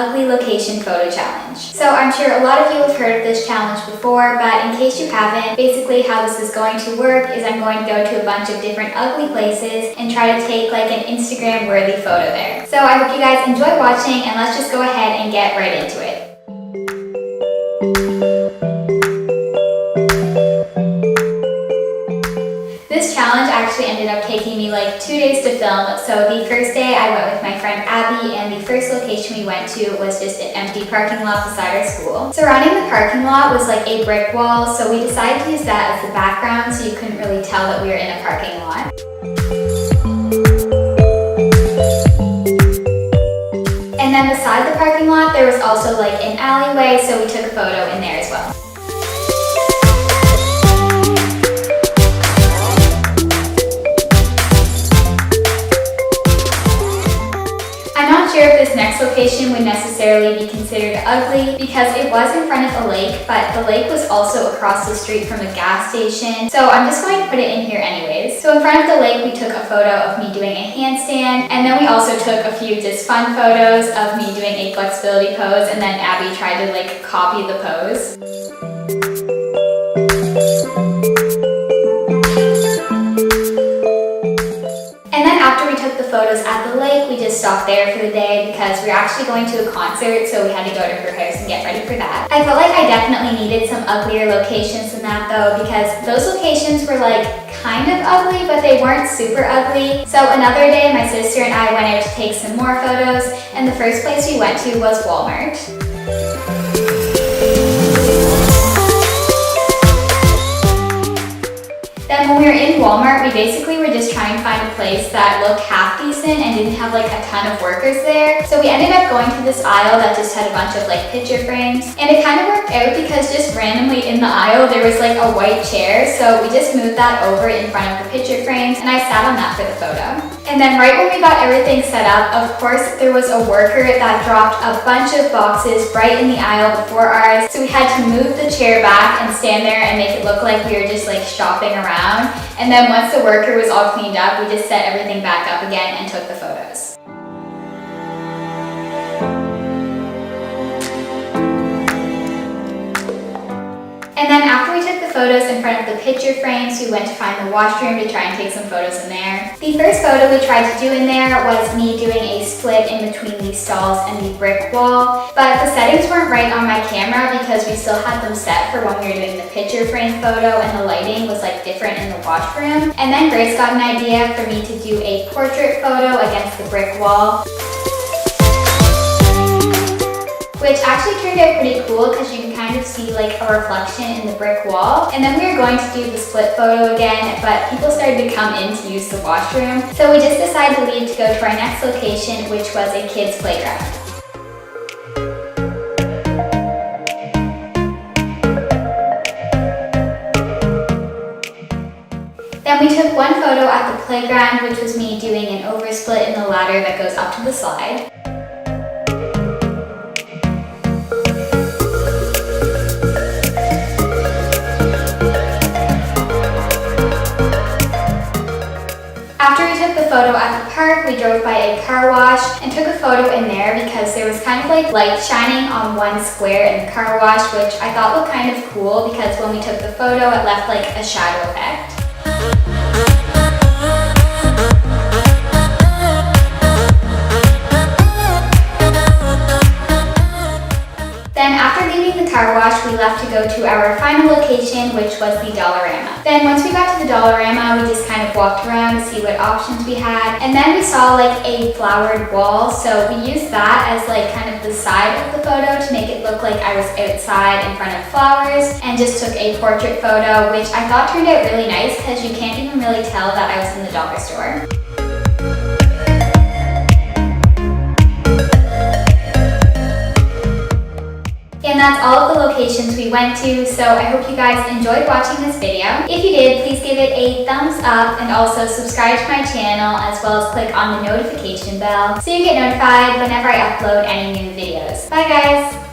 ugly location photo challenge. So I'm sure a lot of you have heard of this challenge before, but in case you haven't, basically how this is going to work is I'm going to go to a bunch of different ugly places and try to take like an Instagram worthy photo there. So I hope you guys enjoy watching, and let's just go ahead and get right into it. This challenge actually ended up taking me like 2 days to film. So the first day I went with my friend Abby, and the first location we went to was just an empty parking lot beside our school. Surrounding the parking lot was like a brick wall, so we decided to use that as the background so you couldn't really tell that we were in a parking lot. And then beside the parking lot there was also like an alleyway, so we took a photo in there as well. If this next location would necessarily be considered ugly because it was in front of a lake, but the lake was also across the street from a gas station, so I'm just going to put it in here anyways. So in front of the lake we took a photo of me doing a handstand, and then we also took a few just fun photos of me doing a flexibility pose, and then Abby tried to like copy the pose. And then after we took the photos at the lake, we just stopped there for the day because we were actually going to a concert, so we had to go to her house and get ready for that. I felt like I definitely needed some uglier locations than that though, because those locations were like kind of ugly, but they weren't super ugly. So another day, my sister and I went out to take some more photos, and the first place we went to was Walmart. Then when we were in Walmart, we basically were just trying to find a place that looked half decent and didn't have like a ton of workers there. So we ended up going to this aisle that just had a bunch of like picture frames. And it kind of worked out because just randomly in the aisle there was like a white chair. So we just moved that over in front of the picture frames, and I sat on that for the photo. And then right when we got everything set up, of course there was a worker that dropped a bunch of boxes right in the aisle before ours. So we had to move the chair back and stand there and make it look like we were just like shopping around. And then once the worker was all cleaned up, we just set everything back up again and took the photos. And then after we took the photos in front of the picture frames, we went to find the washroom to try and take some photos in there. The first photo we tried to do in there was me doing a split in between the stalls and the brick wall, but the settings weren't right on my camera because we still had them set for when we were doing the picture frame photo, and the lighting was like different in the washroom. And then Grace got an idea for me to do a portrait photo against the brick wall, which actually turned out pretty cool because you can kind of see like a reflection in the brick wall. And then we were going to do the split photo again, but people started to come in to use the washroom. So we just decided to leave to go to our next location, which was a kids' playground. Then we took one photo at the playground, which was me doing an oversplit in the ladder that goes up to the slide. After we took the photo at the park, we drove by a car wash and took a photo in there because there was kind of like light shining on one square in the car wash, which I thought looked kind of cool because when we took the photo it left like a shadow effect. Then after leaving the car wash, we left to go to our final location, which was the Dollarama. Then once we got to the Dollarama, we just kind of walked around to see what options we had. And then we saw like a flowered wall, so we used that as like kind of the side of the photo to make it look like I was outside in front of flowers, and just took a portrait photo, which I thought turned out really nice because you can't even really tell that I was in the dollar store. And that's all of the locations we went to, so I hope you guys enjoyed watching this video. If you did, please give it a thumbs up and also subscribe to my channel, as well as click on the notification bell so you get notified whenever I upload any new videos. Bye guys!